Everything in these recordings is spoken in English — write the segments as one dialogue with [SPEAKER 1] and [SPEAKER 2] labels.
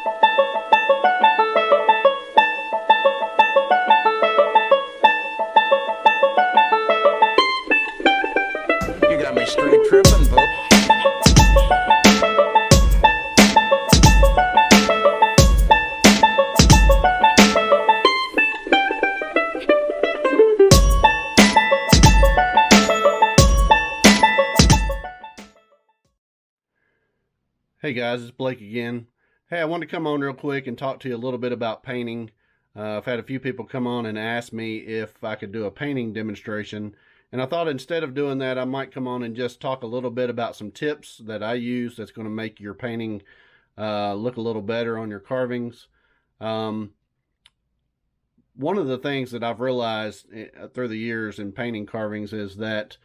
[SPEAKER 1] You got me straight tripping, folks.
[SPEAKER 2] Hey guys, it's Blake again. Hey, I wanted to come on real quick and talk to you a little bit about painting. I've had a few people come on and ask me if I could do a painting demonstration, and I thought instead of doing that, I might come on and just talk a little bit about some tips that I use that's going to make your painting look a little better on your carvings. One of the things that I've realized through the years in painting carvings is that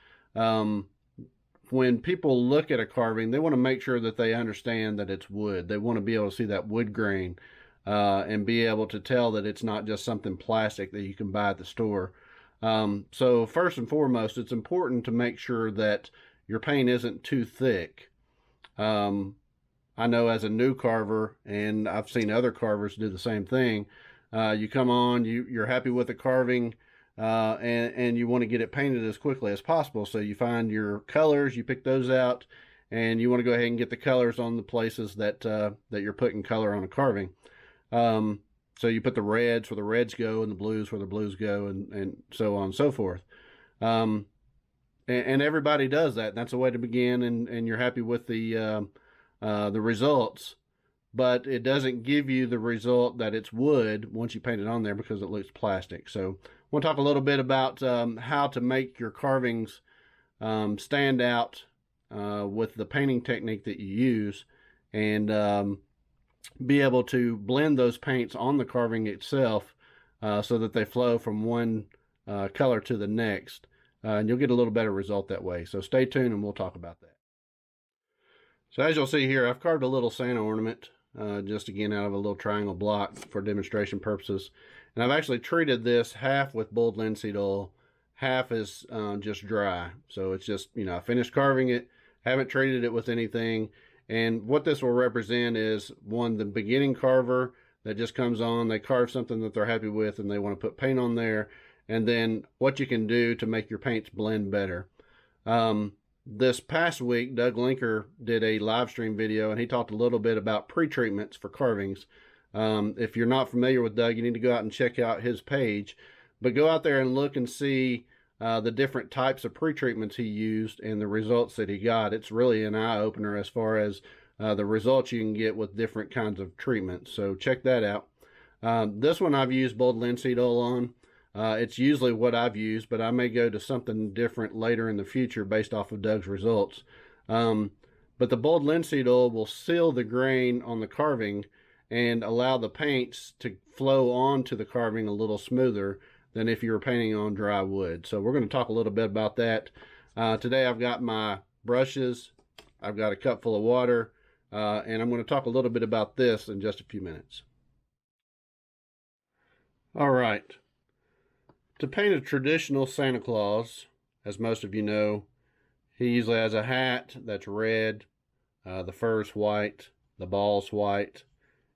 [SPEAKER 2] when people look at a carving, they want to make sure that they understand that it's wood. They want to be able to see that wood grain and be able to tell that it's not just something plastic that you can buy at the store. So first and foremost, it's important to make sure that your paint isn't too thick. I know as a new carver, and I've seen other carvers do the same thing, you come on, you're happy with the carving, and you want to get it painted as quickly as possible. So you find your colors, you pick those out, and you want to go ahead and get the colors on the places that that you're putting color on a carving. So you put the reds where the reds go and the blues where the blues go, and so on and so forth. And everybody does that. That's a way to begin, and you're happy with the results. But it doesn't give you the result that it's wood once you paint it on there because it looks plastic. So I want to talk a little bit about how to make your carvings stand out with the painting technique that you use, and be able to blend those paints on the carving itself so that they flow from one color to the next. And you'll get a little better result that way. So stay tuned and we'll talk about that. So as you'll see here, I've carved a little Santa ornament, just again out of a little triangle block for demonstration purposes. And I've actually treated this half with boiled linseed oil, half is just dry. So it's just, I finished carving it, haven't treated it with anything. And what this will represent is, one, the beginning carver that just comes on, they carve something that they're happy with and they want to put paint on there. And then what you can do to make your paints blend better. This past week, Doug Linker did a live stream video, and he talked a little bit about pre-treatments for carvings. If you're not familiar with Doug, you need to go out and check out his page. But go out there and look and see the different types of pre-treatments he used and the results that he got. It's really an eye-opener as far as the results you can get with different kinds of treatments. So check that out. This one I've used boiled linseed oil on. It's usually what I've used, but I may go to something different later in the future based off of Doug's results. But the boiled linseed oil will seal the grain on the carving and allow the paints to flow onto the carving a little smoother than if you were painting on dry wood. So we're going to talk a little bit about that. Today I've got my brushes, I've got a cup full of water, and I'm going to talk a little bit about this in just a few minutes. All right. To paint a traditional Santa Claus, as most of you know, he usually has a hat that's red, the fur's white, the ball's white,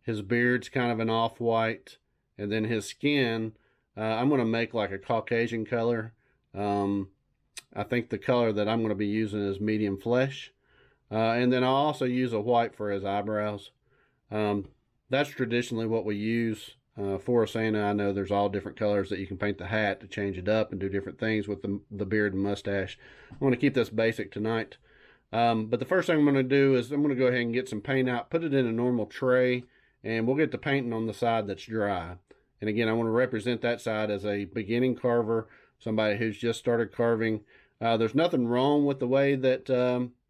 [SPEAKER 2] his beard's kind of an off-white, and then his skin, I'm going to make like a Caucasian color. I think the color that I'm going to be using is medium flesh. And then I'll also use a white for his eyebrows. That's traditionally what we use for a Santa. I know there's all different colors that you can paint the hat to change it up and do different things with the beard and mustache. I want to keep this basic tonight. But the first thing I'm going to do is I'm going to go ahead and get some paint out, put it in a normal tray, and we'll get the painting on the side that's dry. And again, I want to represent that side as a beginning carver, somebody who's just started carving. There's nothing wrong with the way that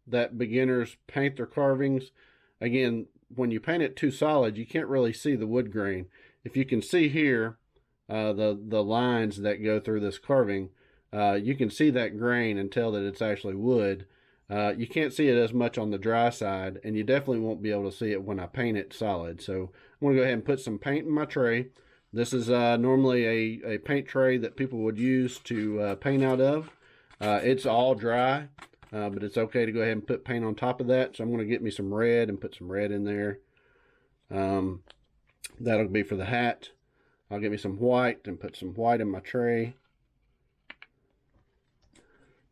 [SPEAKER 2] that beginners paint their carvings. Again, when you paint it too solid, you can't really see the wood grain. If you can see here, the lines that go through this carving, you can see that grain and tell that it's actually wood. You can't see it as much on the dry side, and you definitely won't be able to see it when I paint it solid. So I'm going to go ahead and put some paint in my tray. This is normally a paint tray that people would use to paint out of. It's all dry, but it's okay to go ahead and put paint on top of that. So I'm going to get me some red and put some red in there. That'll be for the hat. I'll get me some white and put some white in my tray.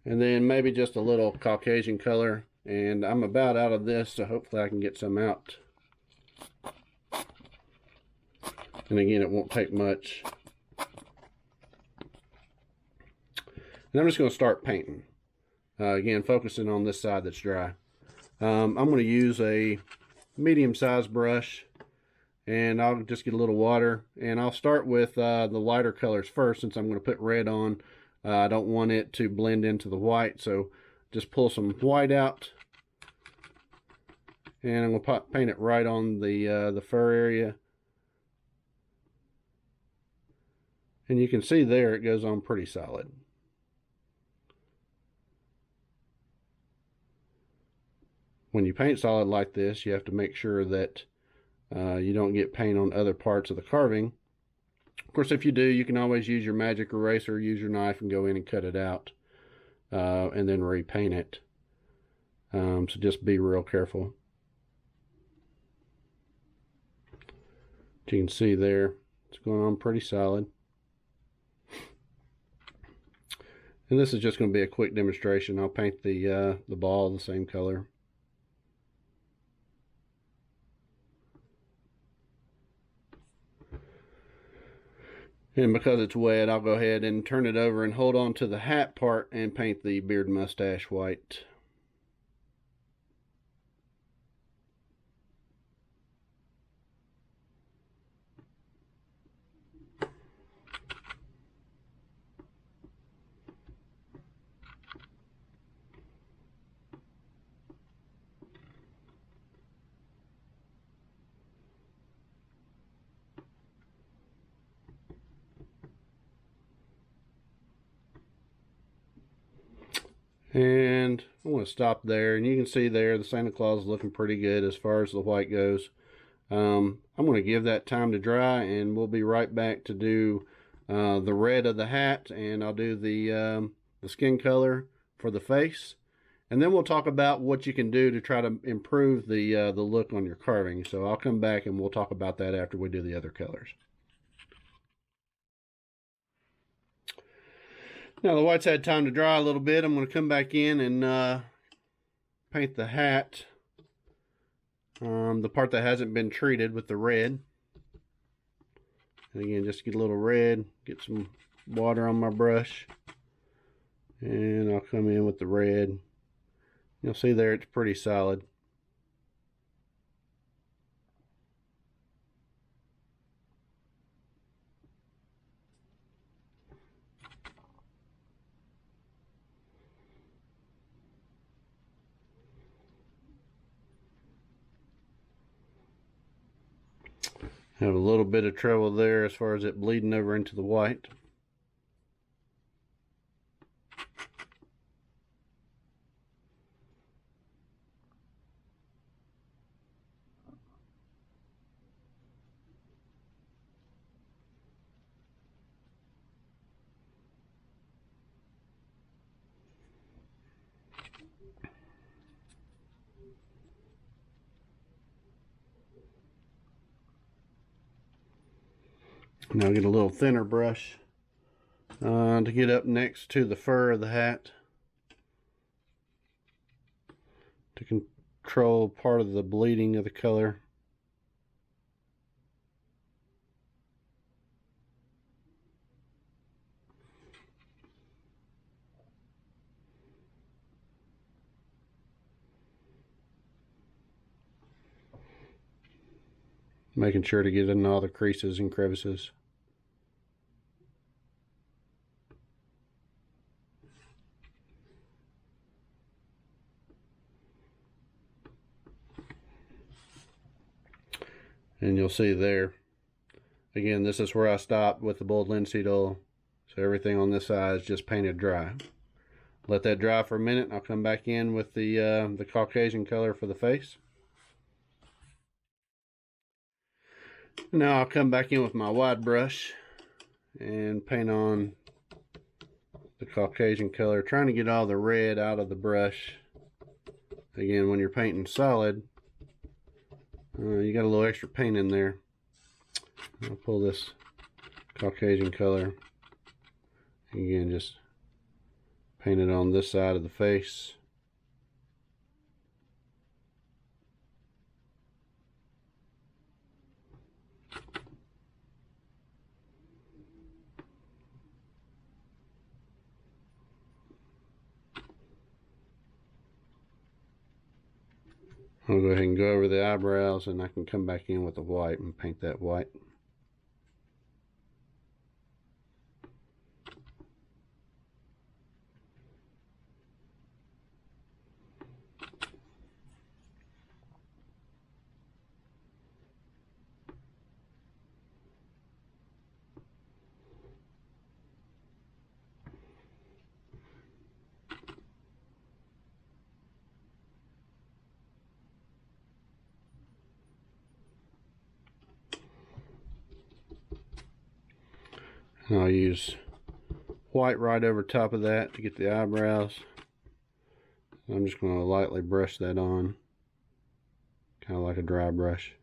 [SPEAKER 2] And then maybe just a little Caucasian color. And I'm about out of this, so hopefully I can get some out. And again, it won't take much. And I'm just going to start painting. Again, focusing on this side that's dry. I'm going to use a medium-sized brush, and I'll just get a little water, and I'll start with the lighter colors first, since I'm going to put red on. I don't want it to blend into the white, so just pull some white out, and I'm going to paint it right on the fur area. And you can see there it goes on pretty solid. When you paint solid like this, you have to make sure that you don't get paint on other parts of the carving. Of course, if you do, you can always use your magic eraser, use your knife, and go in and cut it out, and then repaint it. So just be real careful. As you can see there, it's going on pretty solid. And this is just going to be a quick demonstration. I'll paint the ball the same color. And because it's wet, I'll go ahead and turn it over and hold on to the hat part and paint the beard mustache white. And I'm going to stop there, and you can see there the Santa Claus is looking pretty good as far as the white goes. I'm going to give that time to dry, and we'll be right back to do the red of the hat, and I'll do the skin color for the face, and then we'll talk about what you can do to try to improve the look on your carving. So I'll come back and we'll talk about that after we do the other colors. Now the white's had time to dry a little bit. I'm going to come back in and paint the hat, the part that hasn't been treated, with the red. And again, just get a little red, get some water on my brush, and I'll come in with the red. You'll see there it's pretty solid. Have a little bit of trouble there as far as it bleeding over into the white. Now get a little thinner brush to get up next to the fur of the hat to control part of the bleeding of the color. Making sure to get in all the creases and crevices. And you'll see there, again, this is where I stopped with the boiled linseed oil. So everything on this side is just painted dry. Let that dry for a minute. I'll come back in with the Caucasian color for the face. Now I'll come back in with my wide brush and paint on the Caucasian color, trying to get all the red out of the brush. Again, when you're painting solid, You got a little extra paint in there. I'll pull this Caucasian color. Again, just paint it on this side of the face. I'll go ahead and go over the eyebrows, and I can come back in with the white and paint that white. And I'll use white right over top of that to get the eyebrows. I'm just going to lightly brush that on, kind of like a dry brush.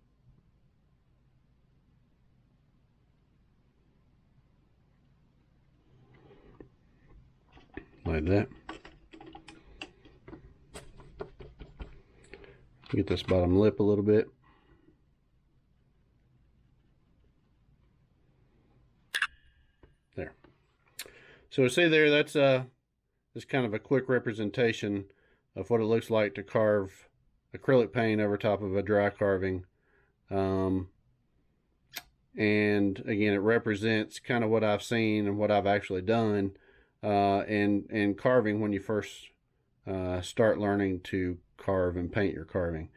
[SPEAKER 2] Like that. Get this bottom lip a little bit. There. So see there, that's just kind of a quick representation of what it looks like to carve acrylic paint over top of a dry carving. And again, it represents kind of what I've seen and what I've actually done in carving when you first start learning to carve and paint your carving.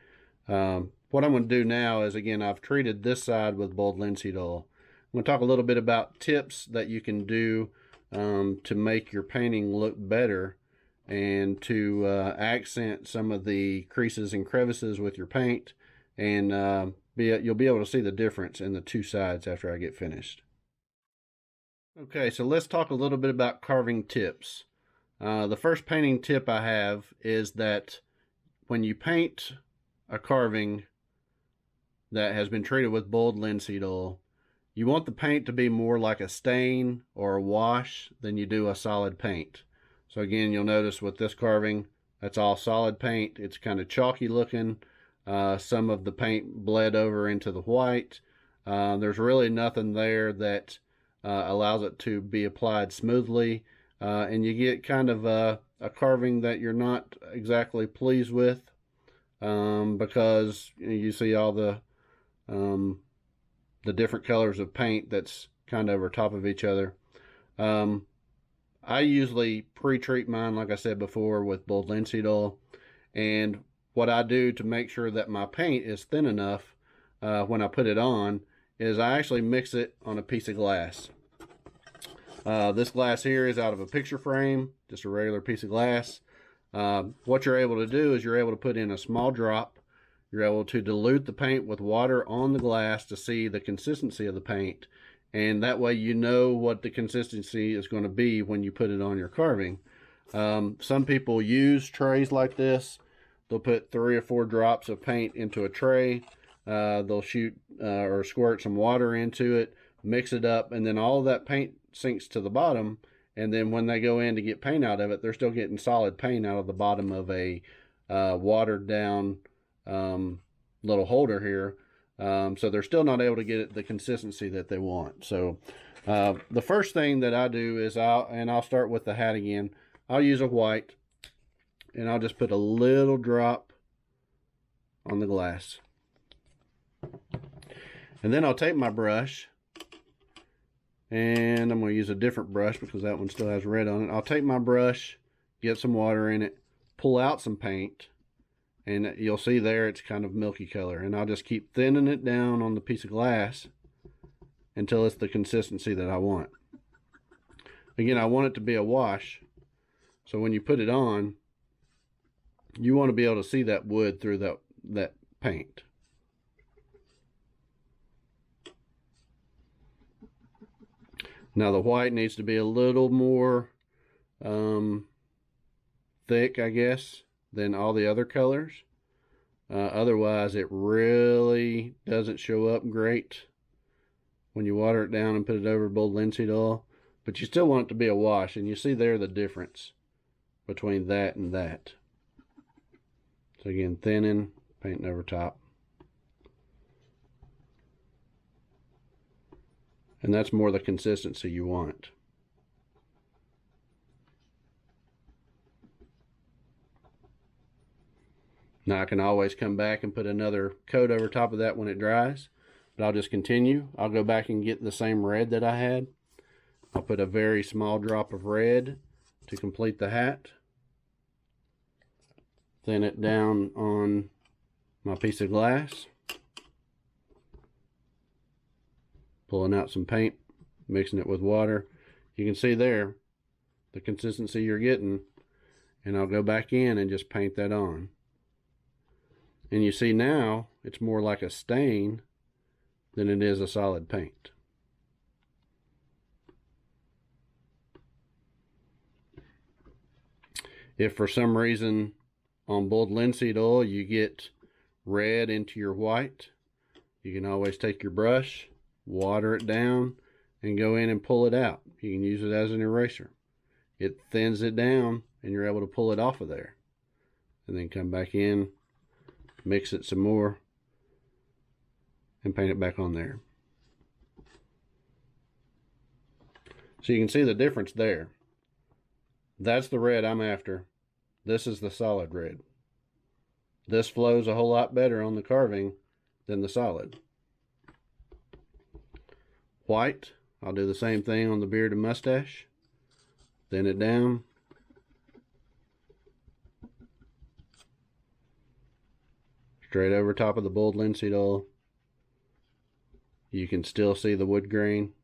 [SPEAKER 2] What I'm going to do now is, again, I've treated this side with boiled linseed oil. I'm going to talk a little bit about tips that you can do to make your painting look better and to accent some of the creases and crevices with your paint, and you'll be able to see the difference in the two sides after I get finished. Okay, so let's talk a little bit about carving tips. The first painting tip I have is that when you paint a carving that has been treated with boiled linseed oil, you want the paint to be more like a stain or a wash than you do a solid paint. So again, you'll notice with this carving, that's all solid paint. It's kind of chalky looking. Some of the paint bled over into the white. There's really nothing there that allows it to be applied smoothly. And you get kind of a carving that you're not exactly pleased with because you see all the different colors of paint that's kind of over top of each other. I usually pre-treat mine, like I said before, with boiled linseed oil. And what I do to make sure that my paint is thin enough when I put it on is I actually mix it on a piece of glass. This glass here is out of a picture frame, just a regular piece of glass. What you're able to do is you're able to put in a small drop. You're able to dilute the paint with water on the glass to see the consistency of the paint. And that way you know what the consistency is going to be when you put it on your carving. Some people use trays like this. They'll put 3 or 4 drops of paint into a tray. They'll shoot or squirt some water into it, mix it up, and then all of that paint sinks to the bottom. And then when they go in to get paint out of it, they're still getting solid paint out of the bottom of a watered down little holder here. So they're still not able to get the consistency that they want. So the first thing that I do is I'll start with the hat again. I'll use a white, and I'll just put a little drop on the glass. And then I'll take my brush, and I'm going to use a different brush because that one still has red on it. I'll take my brush, get some water in it, pull out some paint, and you'll see there it's kind of milky color. And I'll just keep thinning it down on the piece of glass until it's the consistency that I want. Again, I want it to be a wash. So when you put it on, you want to be able to see that wood through that paint. Now the white needs to be a little more thick, I guess, than all the other colors. Otherwise, it really doesn't show up great when you water it down and put it over boiled linseed oil. But you still want it to be a wash, and you see there the difference between that and that. So again, thinning, painting over top. And that's more the consistency you want. Now I can always come back and put another coat over top of that when it dries, but I'll just continue. I'll go back and get the same red that I had. I'll put a very small drop of red to complete the hat. Thin it down on my piece of glass. Pulling out some paint, mixing it with water. You can see there the consistency you're getting, and I'll go back in and just paint that on. And you see now it's more like a stain than it is a solid paint. If for some reason on boiled linseed oil you get red into your white, you can always take your brush, water it down, and go in and pull it out. You can use it as an eraser. It thins it down and you're able to pull it off of there. And then come back in, mix it some more, and paint it back on there. So you can see the difference there. That's the red I'm after. This is the solid red. This flows a whole lot better on the carving than the solid. White, I'll do the same thing on the beard and mustache. Thin it down. Straight over top of the boiled linseed oil. You can still see the wood grain.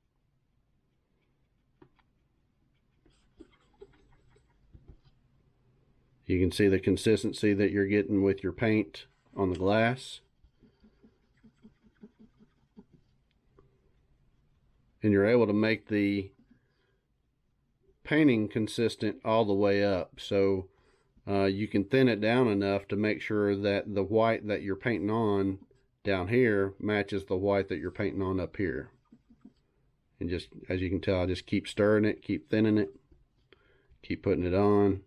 [SPEAKER 2] You can see the consistency that you're getting with your paint on the glass. And you're able to make the painting consistent all the way up. So you can thin it down enough to make sure that the white that you're painting on down here matches the white that you're painting on up here. And just, as you can tell, I just keep stirring it, keep thinning it, keep putting it on.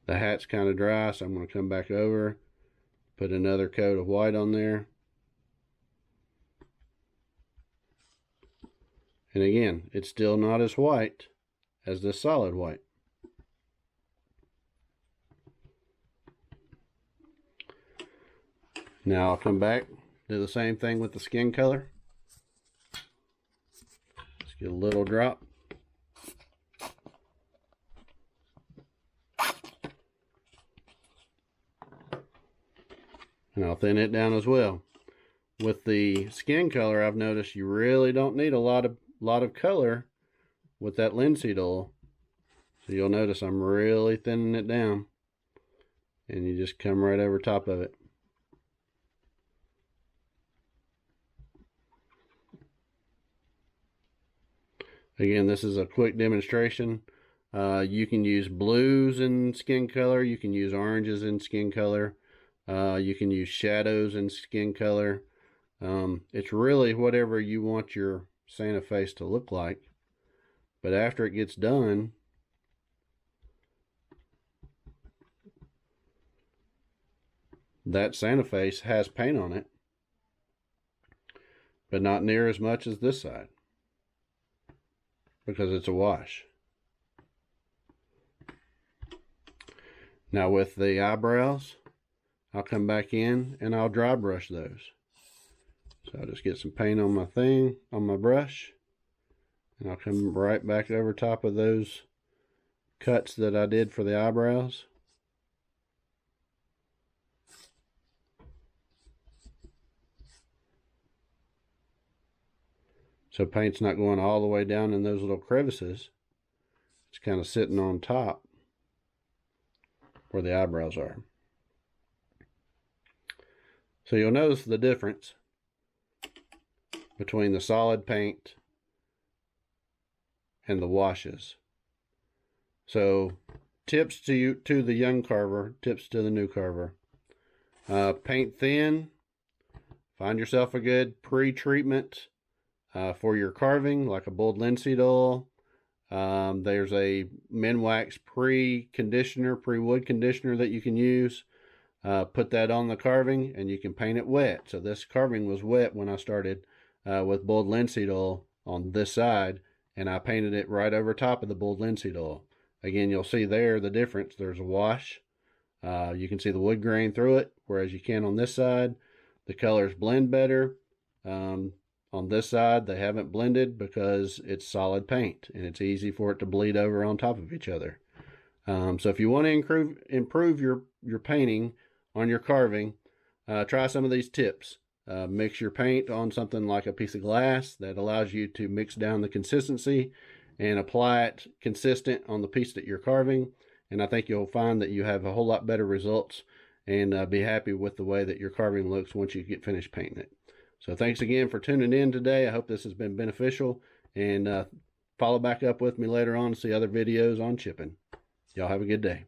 [SPEAKER 2] The hat's kind of dry, so I'm going to come back over, put another coat of white on there. And again, it's still not as white as this solid white. Now I'll come back, do the same thing with the skin color. Just get a little drop. And I'll thin it down as well. With the skin color, I've noticed you really don't need a lot of color with that linseed oil. So you'll notice I'm really thinning it down. And you just come right over top of it. Again, this is a quick demonstration. You can use blues in skin color. You can use oranges in skin color. You can use shadows in skin color. It's really whatever you want your Santa face to look like. But after it gets done, that Santa face has paint on it, but not near as much as this side, because it's a wash. Now with the eyebrows, I'll come back in and I'll dry brush those. So I'll just get some paint on my thing, on my brush, and I'll come right back over top of those cuts that I did for the eyebrows. So paint's not going all the way down in those little crevices. It's kind of sitting on top where the eyebrows are. So you'll notice the difference between the solid paint and the washes. So tips to the young carver, tips to the new carver. Paint thin. Find yourself a good pre-treatment for your carving, like a boiled linseed oil. There's a Minwax pre-conditioner, pre-wood conditioner that you can use. Put that on the carving and you can paint it wet. So this carving was wet when I started with boiled linseed oil on this side, and I painted it right over top of the boiled linseed oil. Again, you'll see there the difference. There's a wash. You can see the wood grain through it, whereas you can on this side. The colors blend better. On this side, they haven't blended because it's solid paint, and it's easy for it to bleed over on top of each other. So if you want to improve your painting on your carving, try some of these tips. Mix your paint on something like a piece of glass that allows you to mix down the consistency and apply it consistent on the piece that you're carving. And I think you'll find that you have a whole lot better results and be happy with the way that your carving looks once you get finished painting it. So thanks again for tuning in today. I hope this has been beneficial, and follow back up with me later on to see other videos on chipping. Y'all have a good day.